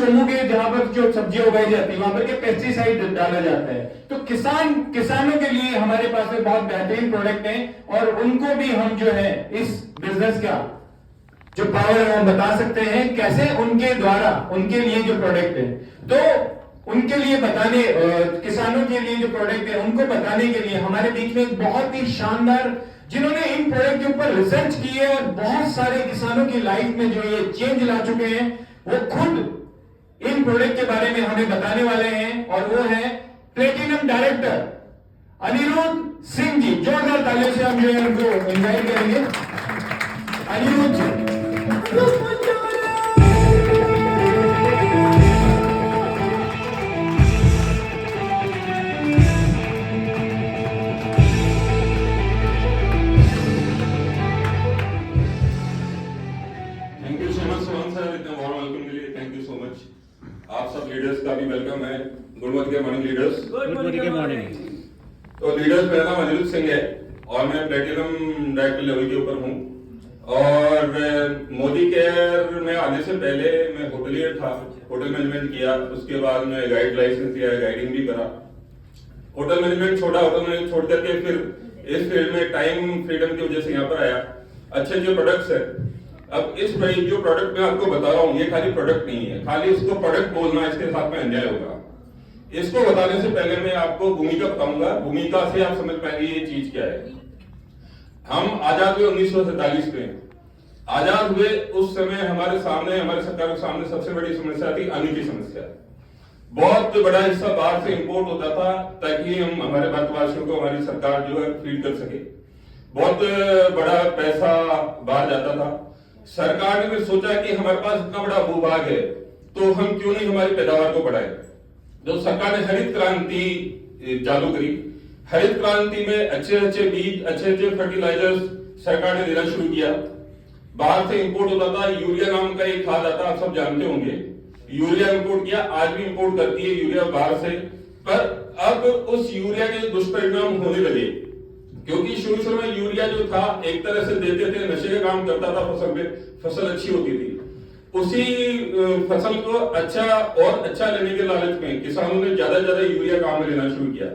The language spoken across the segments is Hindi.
समूह के जहां पर जो सब्जियां उगाई जाती है वहां पर के पेस्टिसाइड डाला जाता है। तो किसानों के लिए हमारे पास में बहुत बेहतरीन प्रोडक्ट है और उनको भी हम जो है इस बिजनेस का जो पावर है हम बता सकते हैं कैसे उनके द्वारा उनके लिए जो प्रोडक्ट है, तो उनके लिए बताने किसानों के लिए जो प्रोडक्ट है उनको बताने के लिए हमारे बीच में एक बहुत ही शानदार जिन्होंने इन प्रोडक्ट के ऊपर रिसर्च की है और बहुत सारे किसानों की लाइफ में जो ये चेंज ला चुके हैं, वो खुद इन प्रोडक्ट के बारे में हमें बताने वाले हैं और वो है प्लेटिनम डायरेक्टर अनिरुद्ध सिंह जी। जोरदार तालियों से हम जो है उनको इन्वाइट करेंगे। अनिरुद्ध जी, आप सब लीडर्स का भी वेलकम है। Good morning leaders. Good morning. तो लीडर्स, मेरा नाम अनिरुद्ध सिंह है और मैं प्लेटिनम डायरेक्टर लेवल के ऊपर हूँ। और मोदी केयर में आने से पहले मैं होटलियर था, होटल मैनेजमेंट किया, उसके बाद मैं गाइड लाइसेंस लिया, गाइडिंग भी करा। होटल मैनेजमेंट छोड़ा, होटल मैनेजमेंट छोड़ करके फिर इस फील्ड में टाइम फ्रीडम की वजह से यहाँ पर आया। अच्छे जो प्रोडक्ट्स है, अब इस जो प्रोडक्ट मैं आपको बता रहा हूँ ये खाली प्रोडक्ट नहीं है, खाली इसको प्रोडक्ट बोलना इसके साथ में अन्याय होगा। इसको बताने से पहले मैं आपको भूमिका बताऊंगा, भूमिका से आप समझ पाएंगे ये चीज क्या है। हम आजाद हुए 1947 में, आजाद हुए उस समय हमारे सामने, हमारे सरकार के सामने सबसे बड़ी समस्या थी अन्न की समस्या। बहुत बड़ा हिस्सा बाहर से इंपोर्ट होता था ताकि हम हमारे भारतवासियों को हमारी सरकार जो है फीड कर सके। बहुत बड़ा पैसा बाहर जाता था। सरकार ने फिर सोचा कि हमारे पास इतना बड़ा भूभाग है तो हम क्यों नहीं हमारी पैदावार को बढ़ाए। तो सरकार ने हरित क्रांति चालू करी। हरित क्रांति में अच्छे अच्छे बीज, अच्छे अच्छे फर्टिलाइजर्स सरकार ने देना शुरू किया। बाहर से इंपोर्ट होता था, यूरिया नाम का एक खाद आता, आप सब जानते होंगे। यूरिया इंपोर्ट किया, आज भी इंपोर्ट करती है यूरिया बाहर से। पर अब उस यूरिया के दुष्परिणाम होने लगे क्योंकि शुरू में यूरिया जो था एक तरह से देते थे, नशे का काम करता था फसल में, फसल अच्छी होती थी। उसी फसल को अच्छा और अच्छा लेने के लालच में किसानों ने ज्यादा यूरिया काम में लेना शुरू किया।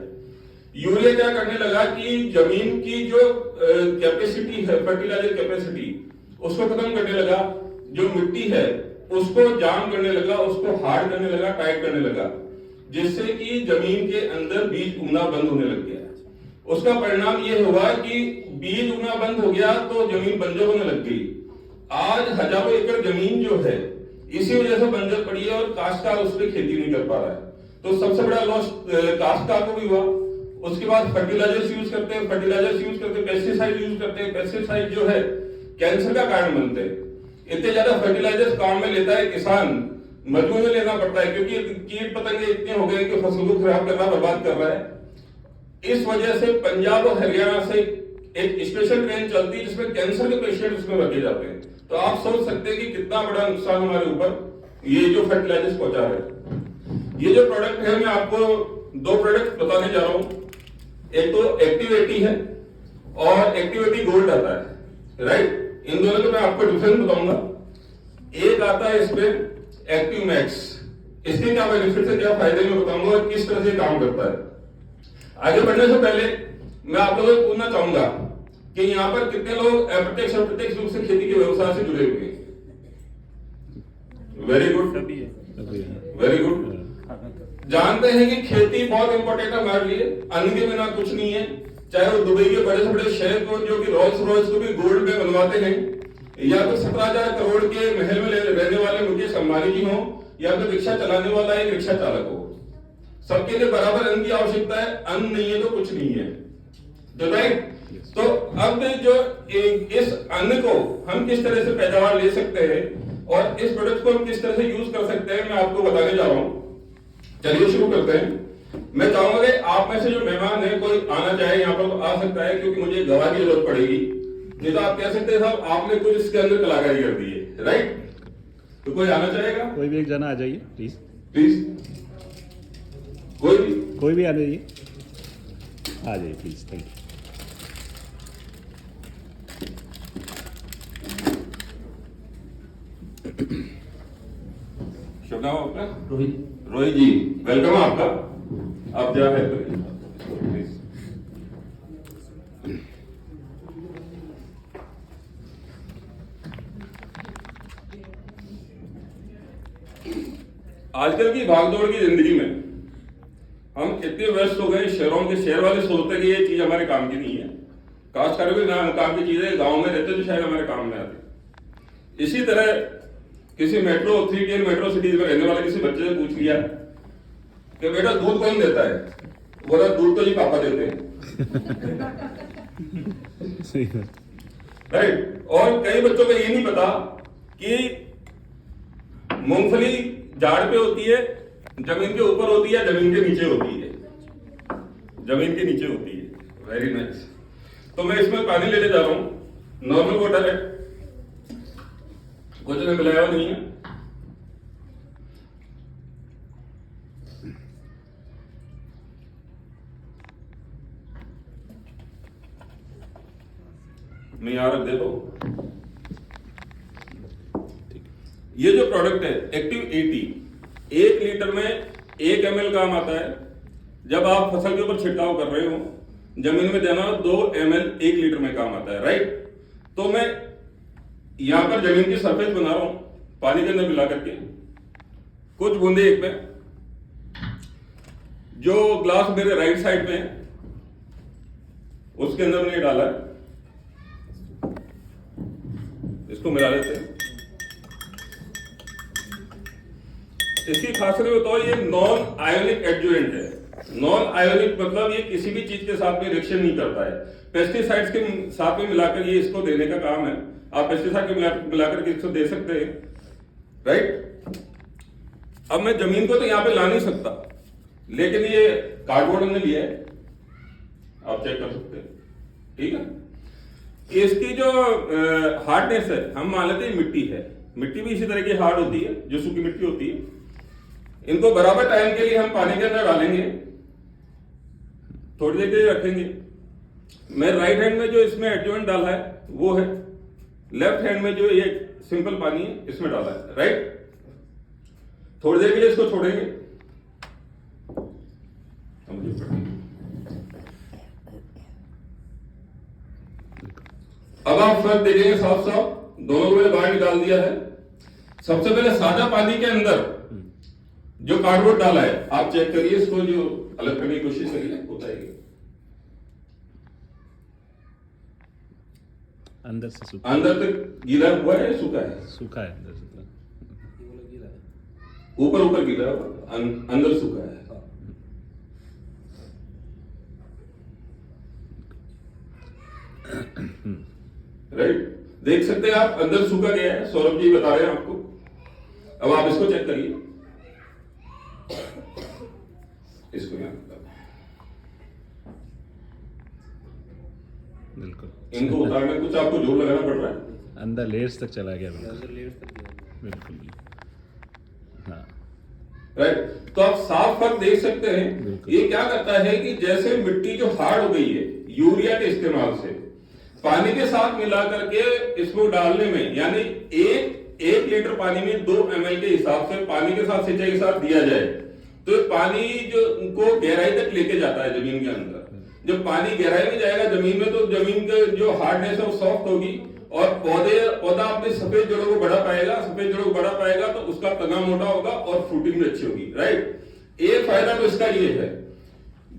यूरिया क्या करने लगा कि जमीन की जो कैपेसिटी है, फर्टिलाइजर कैपेसिटी, उसको खत्म करने लगा। जो मिट्टी है उसको जाम करने लगा, उसको हार्ड करने लगा, टाइट करने लगा, जिससे कि जमीन के अंदर बीज उगना बंद होने लग गया। उसका परिणाम यह हुआ कि बीज उगना बंद हो गया तो जमीन बंजर होने लग गई। आज हजारों एकड़ जमीन जो है इसी वजह से बंजर पड़ी है और काश्तकार उस पर खेती नहीं कर पा रहा है। तो सबसे बड़ा लॉस काश्तकार को भी हुआ। उसके बाद फर्टिलाइजर्स यूज करते हैं, पेस्टिसाइड यूज करते हैं। पेस्टिसाइड जो है कैंसर का कारण बनते हैं। इतने ज्यादा फर्टिलाइजर्स काम में लेता है किसान, मजबूर में लेना पड़ता है क्योंकि कीट पतंगे इतने हो गए कि फसल को खराब करना, बर्बाद कर रहा है। इस वजह से पंजाब और हरियाणा से एक स्पेशल ट्रेन चलती है जिसमें कैंसर के पेशेंट उसमें रखे जाते हैं। तो आप सोच सकते हैं कि कितना बड़ा नुकसान हमारे ऊपर ये जो फर्टिलाइजर्स पहुंचा रहे हैं। ये जो प्रोडक्ट है, मैं आपको दो प्रोडक्ट बताने जा रहा हूं। एक तो एक्टिविटी है और एक्टिविटी गोल्ड आता है, राइट। इन दोनों को मैं आपको डिफरेंस बताऊंगा। एक आता है इसमें एक्टिव मैक्स, इसके क्या बेनिफिट है, क्या फायदे में बताऊंगा और किस तरह से काम करता है। आगे बढ़ने से पहले मैं आप लोगों से पूछना चाहूंगा कि यहाँ पर कितने लोग अप्रत्यक्ष और प्रत्यक्ष रूप से खेती के व्यवसाय से जुड़े हुए हैं। Very good, very good. जानते हैं कि खेती बहुत इंपॉर्टेंट है हमारे लिए, अन्न के बिना कुछ नहीं है। चाहे वो दुबई के बड़े से बड़े शहर को जो कि रोल्स रॉयस को भी गोल्ड में बनवाते हैं, या तो 17,000 करोड़ के महल में रहने वाले मुकेश अंबानी जी हो, या फिर रिक्शा चलाने वाला एक रिक्शा चालक हो, सबके लिए बराबर अन्न की आवश्यकता है। अन्न नहीं है तो कुछ नहीं है, तो राइट। तो अब जो इस अन्न को हम किस तरह से पैदावार ले सकते हैं और इस प्रोडक्ट को हम किस तरह से यूज कर सकते हैं, मैं आपको बताने जा रहा हूं। चलिए शुरू करते हैं। मैं चाहूंगा कि आप में से जो मेहमान है कोई आना चाहे यहाँ पर तो आ सकता है, क्योंकि मुझे गवाह की जरूरत पड़ेगी। नहीं तो आप कह सकते हैं साहब आपने कुछ इसके अंदर कलाकारी कर दी है, राइट। तो कोई आना चाहेगा? कोई भी एक जना आ जाइए प्लीज, प्लीज कोई भी आ जाइए, आ जाइए प्लीज। Thank you. what नाम आपका? रोहित। रोहित जी, वेलकम आपका। आप क्या हेल्प करिए प्लीज। आजकल की भागदौड़ की जिंदगी में हम इतने व्यस्त हो गए, शहरों के शहर वाले सोचते हैं कि ये चीज हमारे काम की नहीं है, काश कर भी काम की चीजें गांव में रहते तो शायद हमारे काम में आती। इसी तरह किसी मेट्रो 3 टियर मेट्रो सिटीज में रहने वाले किसी बच्चे से पूछ लिया कि बेटा दूध कौन देता है, बोला दूध तो जी पापा देते हैं। सही है। राइट। और कई बच्चों को ये नहीं पता कि मूंगफली झाड़ पे होती है, जमीन के ऊपर होती है, जमीन के नीचे होती है, जमीन के नीचे होती है। Very nice. तो मैं इसमें पानी लेने जा रहा हूं, नॉर्मल वाटर है, कुछ में मिलाया हुआ नहीं है। मैं यहां रख देता हूं। ये जो प्रोडक्ट है एक्टिव 80, 1 लीटर में 1 ml काम आता है। जब आप फसल के ऊपर छिड़काव कर रहे हो, जमीन में देना 2 ml 1 लीटर में काम आता है। राइट। तो मैं यहां पर जमीन की सरफेस बना रहा हूं पानी के अंदर मिला करके, कुछ बूंदे एक में, जो ग्लास मेरे राइट साइड पे है उसके अंदर मैंने डाला है, इसको मिला लेते हैं। इसकी खासियत बताओ, ये नॉन आयोनिक एडजुवेंट है। नॉन आयोनिक मतलब ये किसी भी चीज के साथ में रिएक्शन नहीं करता है। पेस्टिसाइड्स के साथ में मिलाकर ये इसको देने का काम है। आप पेस्टिसाइड के मिलाकर के इसको दे सकते हैं। राइट। अब मैं जमीन को तो यहां पे ला नहीं सकता, लेकिन ये कार्डबोर्ड हमने लिया है, आप चेक कर सकते हैं। ठीक है। इसकी जो हार्डनेस है, हम मान लेते हैं मिट्टी है, मिट्टी भी इसी तरह की हार्ड होती है जो सूखी मिट्टी होती है। इनको बराबर टाइम के लिए हम पानी के अंदर डालेंगे, थोड़ी देर के लिए रखेंगे। मैं राइट हैंड में जो इसमें एडजुवेंट डाला है वो है, लेफ्ट हैंड में जो ये सिंपल पानी है इसमें डाला है। राइट। थोड़ी देर के लिए इसको छोड़ेंगे। अब आप फर्क देखेंगे साफ साफ, दोनों को मैंने बाहर निकाल दिया है। सबसे पहले सादा पानी के अंदर जो कार्डबोर्ड डाला है, आप चेक करिए इसको, जो अलग करने की कोशिश करिए, बताइए। अंदर से सूखा, अंदर तक गीला हुआ है, सूखा है? सूखा है अंदर से। ऊपर ऊपर गीला है, अंदर सूखा है। राइट। देख सकते हैं आप, अंदर सूखा गया है, सौरभ जी बता रहे हैं आपको। अब आप इसको चेक करिए, इसको यहां बिल्कुल। इनको उतारने कुछ आपको जोर लगाना पड़ रहा है। अंदर लेयर्स तक चला गया। बिल्कुल। हाँ। राइट। तो आप साफ फर्क देख सकते हैं। ये क्या करता है कि जैसे मिट्टी जो हार्ड हो गई है यूरिया के इस्तेमाल से, पानी के साथ मिला करके इसको डालने में, यानी एक लीटर पानी में 2 ml के हिसाब से पानी के साथ सिंचाई के साथ दिया जाए, तो पानी जो को गहराई तक लेके जाता है जमीन के अंदर। जब पानी गहराई में जाएगा जमीन में, तो जमीन का जो हार्डनेस है वो सॉफ्ट होगी, और पौधा अपने सफेद जड़ों को बढ़ा पाएगा। सफेद जड़ों को बढ़ा पाएगा तो उसका तना मोटा होगा और फ्रूटिंग भी अच्छी होगी। राइट। एक फायदा तो इसका ये है।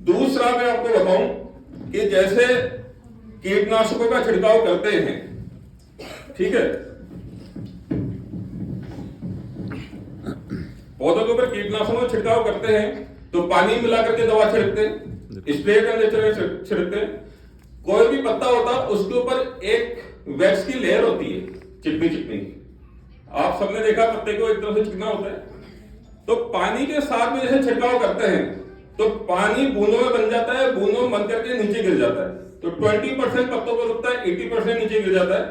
दूसरा मैं आपको बताऊं कि जैसे कीटनाशकों का छिड़काव करते हैं, ठीक है, पौधों के ऊपर कीटनाशकों का छिड़काव करते हैं तो पानी मिला करके दवा छिड़कते हैं, स्प्रे का छिड़कते हैं। कोई भी पत्ता होता है उसके ऊपर एक वैक्स की लेयर होती है, चिकनी चिकनी। आप सबने देखा पत्ते को एक तरफ से चिकना होता है, तो पानी के साथ में जैसे छिड़काव करते हैं तो पानी बूंदों में बन जाता है, बूंदों में बन करके नीचे गिर जाता है। तो 20% पत्तों पर रुकता है, 80% नीचे गिर जाता है।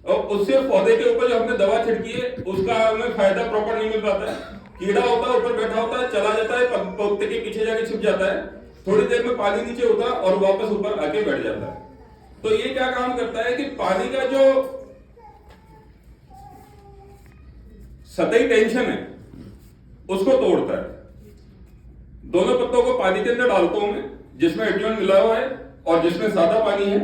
और उससे पौधे के ऊपर जो हमने दवा छिड़की है उसका हमें फायदा प्रॉपर नहीं मिल पाता है। कीड़ा होता है ऊपर बैठा होता है, चला जाता है, पत्ते के पीछे जाके छिप जाता है, थोड़ी देर में पानी नीचे होता है और वापस ऊपर आके बैठ जाता है। तो ये क्या काम करता है कि पानी का जो सतही टेंशन है उसको तोड़ता है। दोनों पत्तों को पानी के अंदर डालता हूं मैं, जिसमें एडियन मिला हुआ है और जिसमें सादा पानी है।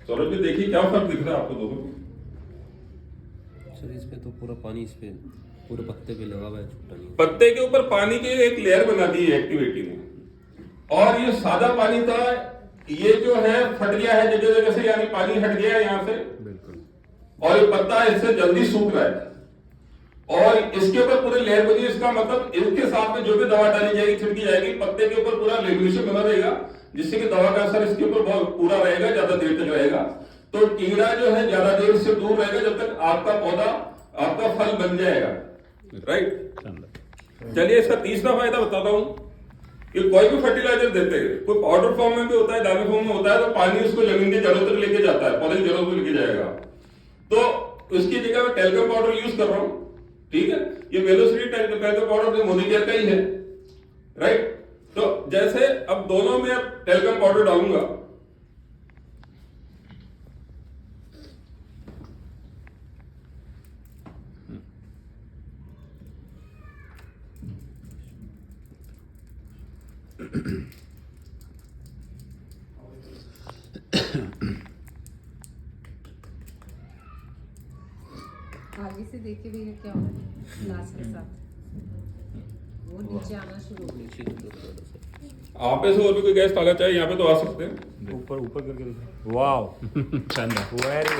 सौरभ जी देखिए क्या फर्क दिख रहा है आपको दोनों में? सर इसमें तो पूरा पानी इस पे पूरे पत्ते पे लगा हुआ है, छूटा नहीं। पत्ते के ऊपर पानी की एक लेयर बना दी है एक्टिविटी ने, और ये सादा पानी था, ये जो है फट गया है जगह जगह से, यानी पानी हट गया है यहाँ से, बिल्कुल। और ये पत्ता इससे जल्दी सूख रहा है, और इसके ऊपर पूरी लेयर बनी। इसका मतलब इसके साथ में जो भी दवा डाली जाएगी, छिड़की जाएगी, पत्ते के ऊपर पूरा लेमिनेशन बना रहेगा, जिससे कि दवा का असर इसके ऊपर बहुत पूरा रहेगा, ज्यादा देर तक रहेगा। तो कीड़ा जो है ज्यादा देर से दूर रहेगा जब तक आपका पौधा, आपका फल बन जाएगा। राइट। चलिए इसका तीसरा फायदा बताता हूं कि कोई भी फर्टिलाइजर देते हैं, कोई पाउडर फॉर्म में भी होता है, दाने फॉर्म में होता है, तो पानी उसको जमीन की जड़ों तक लेके जाता है, पौधे की जड़ों तक लेके जाएगा। तो उसकी जगह मैं टेल्कम पाउडर यूज कर रहा हूं। ठीक है, ये velocity talcum powder Modi care का ही है। राइट। तो जैसे अब दोनों में अब टेल्कम पाउडर डालूंगा, आगे से देखे भी क्या हो रहा है ग्लास के साथ, वो नीचे आना शुरू हो गया। नीचे की तरफ थोड़ा सा। आप में से और भी कोई गैस डालना चाहे यहाँ पे तो आ सकते हैं। ऊपर ऊपर करके देखो। वाओ, शानदार। Very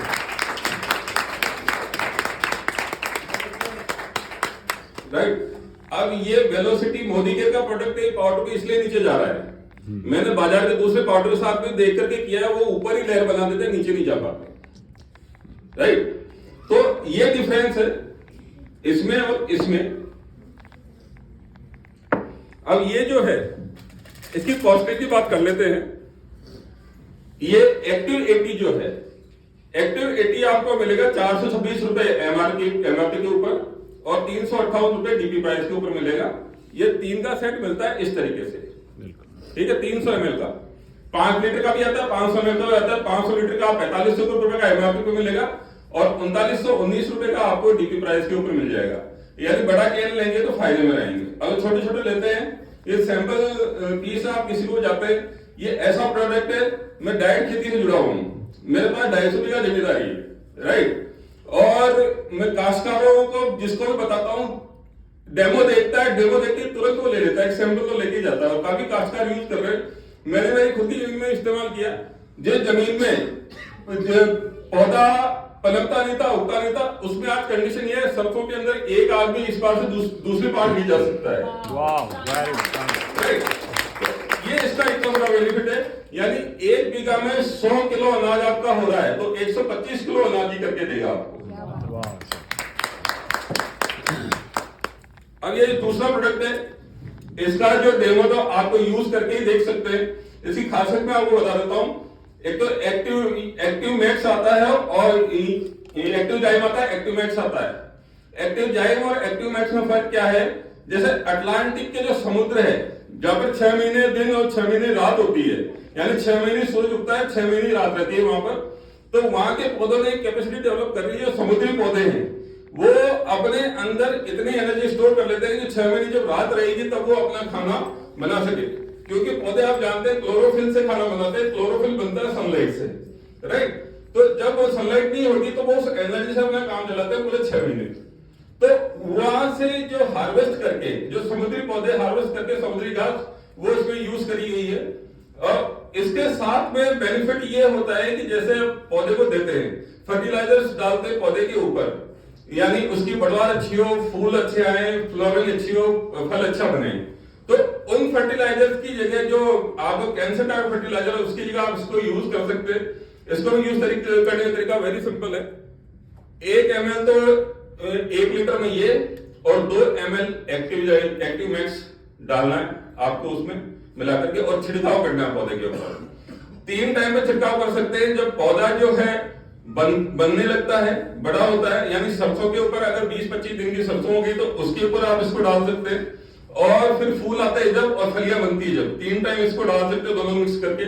right. अब ये वेलोसिटी मोदी केयर का प्रोडक्ट है, पाउडर भी इसलिए नीचे जा रहा है। मैंने बाजार के दूसरे पाउडर के साथ भी देख करके किया है, वो ऊपर ही लेयर बना देते हैं, नीचे नहीं जा पाते। राइट। तो ये डिफरेंस है इसमें और इसमें। अब ये जो है इसकी कॉस्टिंग की बात कर लेते हैं। ये एक्टिव 80 जो है, एक्टिव 80 आपको मिलेगा 426 रुपए एमआरपी के ऊपर, और 358 रुपए डीपी प्राइस के ऊपर मिलेगा। ये तीन का सेट मिलता है इस तरीके से। ठीक है, 300 ml का, 5 लीटर का भी आता है, 500 ml का भी आता है। 500 लीटर का 4500 रुपए का एमआरपी पे मिलेगा, और 3919 रुपए का आपको डीपी प्राइस के ऊपर मिल जाएगा। यानी बड़ा कैन लेंगे तो फायदे में रहेंगे। अगर छोटे छोटे लेते हैं, ये सैंपल पीस आप किसी को जाते हैं, ये ऐसा प्रोडक्ट है, मैं डायरेक्ट खेती से जुड़ा हुआ हूं, मेरे पास 250 बीघा जिम्मेदारी है। राइट। और मैं काश्तकारों को जिसको भी बताता हूं, डेमो देखता है, डेमो देख के तुरंत वो ले लेता है, एक सैंपल तो लेके जाता है। और काफी काश्तकार यूज कर रहे हैं। मैंने मेरी खुद की जमीन में इस्तेमाल किया। जिस जमीन में पौधा पलकता नहीं था, उगता नहीं था, उसमें आज कंडीशन ये है, सरसों के अंदर एक आदमी इस पार से दूसरी पार भी जा सकता है। Wow, very right. ये इसका इतना बड़ा बेनिफिट है। यानी 1 बीघा में 100 किलो अनाज आपका हो रहा है, तो 125 किलो अनाज ही करके देगा आपको। वाओ। अब ये दूसरा प्रोडक्ट है, इसका जो डेमो तो आपको यूज करके ही देख सकते हैं। इसकी खासियत मैं आपको बता देता हूं। एक तो एक्टिव मैक्स आता है, और एक्टिव जाइम आता है, एक्टिव मैक्स आता है। एक्टिव जाइम और एक्टिव मैक्स में फर्क क्या है? जैसे अटलांटिक के जो समुद्र है, जहां पर 6 महीने दिन और 6 महीने रात होती है, यानी 6 महीने सूरज उगता है, 6 महीने रात रहती है वहां पर। तो वहां के पौधों ने एक कैपेसिटी डेवलप कर ली है। जो समुद्री पौधे हैं वो अपने अंदर इतनी एनर्जी स्टोर कर लेते हैं कि 6 महीने जब रात रहेगी तब वो अपना खाना बना सके। क्योंकि पौधे आप जानते हैं क्लोरोफिल से खाना बनाते हैं। क्लोरोफिल बनता है सनलाइट से। राइट। तो जब वो सनलाइट नहीं होगी तो वो उस एनर्जी से अपना काम चलाते हैं पूरे 6 महीने। तो वहां से जो हार्वेस्ट करके, जो समुद्री पौधे हार्वेस्ट करके समुद्री घास, वो इसमें यूज करी गई है। और इसके साथ में बेनिफिट ये होता है कि जैसे पौधे को देते हैं, फर्टिलाइजर्स डालते हैं पौधे के ऊपर, यानी उसकी बढ़वार अच्छी हो, फूल अच्छे आए, फ्लोरिंग अच्छी हो, फल अच्छा बने। तो उन फर्टिलाइजर्स की जगह जो आपको कैंसर टाइप फर्टिलाइजर है, उसकी जगह आप इसको यूज कर सकते हैं। इसको यूज करने का तरीका वेरी सिंपल है। 1 ml तो 1 लीटर में ये, और 2 ml एक्टिव मैक्स डालना है आपको उसमें मिला करके, और छिड़काव करना है पौधे के ऊपर। 3 टाइम में छिड़काव कर सकते हैं। जब पौधा जो है बनने लगता है, बड़ा होता है, यानी सरसों के ऊपर अगर 20-25 दिन की सरसों होगी तो उसके ऊपर आप इसको डाल सकते हैं। और फिर फूल आते हैं जब, और फलियां बनती है जब, 3 टाइम इसको डाल सकते हैं, दोनों मिक्स करके।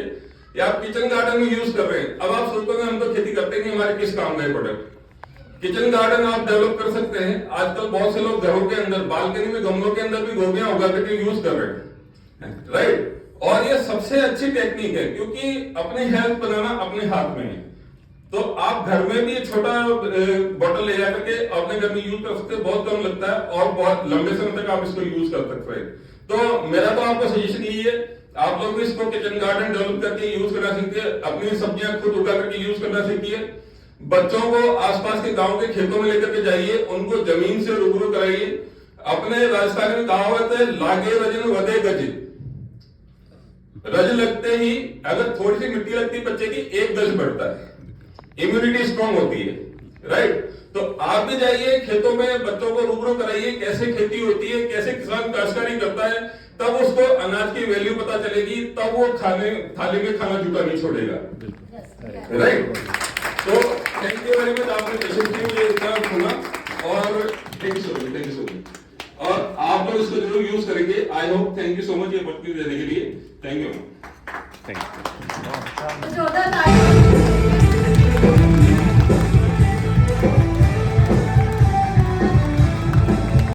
या आप किचन गार्डन में यूज कर रहे हैं। अब आप सोचोगे हम तो खेती करते नहीं, हमारे किस काम का ये प्रोडक्ट? किचन गार्डन आप डेवलप कर सकते हैं। आजकल बहुत से लोग घरों के अंदर बालकनी में गमलों के अंदर भी गोभियां उगा करके यूज कर रहे हैं, राइट। और ये सबसे अच्छी टेक्निक है, क्योंकि अपनी हेल्थ बनाना अपने हाथ में है। तो आप घर में भी छोटा बॉटल ले जाकर के अपने घर में यूज कर सकते हैं, बहुत कम लगता है और बहुत लंबे समय तक आप इसको यूज कर सकते हैं। तो मेरा तो आपको सजेशन यही है, आप लोग भी इसको किचन गार्डन डेवलप करके यूज करना सीखिए, अपनी सब्जियां खुद उगा करके यूज करना सीखिए। बच्चों को आसपास के गांव के खेतों में लेकर के जाइए, उनको जमीन से रूबरू कराइए। अपने राजस्थान में कहावत है, लागे रजन वधे गज। रज लगते ही अगर थोड़ी सी मिट्टी लगती है बच्चे की, 1 गज बढ़ता है, इम्यूनिटी स्ट्रांग होती है, राइट। तो आप भी जाइए खेतों में, बच्चों को रूबरू कराइए कैसे खेती होती है, कैसे किसान काश्तकारी करता है, तब उसको अनाज की वैल्यू पता चलेगी, तब वो थाली में खाना जूठा नहीं छोड़ेगा, राइट। तो थैंक यू वेरी मच, आपने पेशेंटली मुझे इतना सुना, और थैंक यू सो मच। और आप लोग इसको जरूर यूज करेंगे, I hope. Thank you so much ये अपॉर्चुनिटी देने के लिए, थैंक यू। Thank you. जोरदार ताली।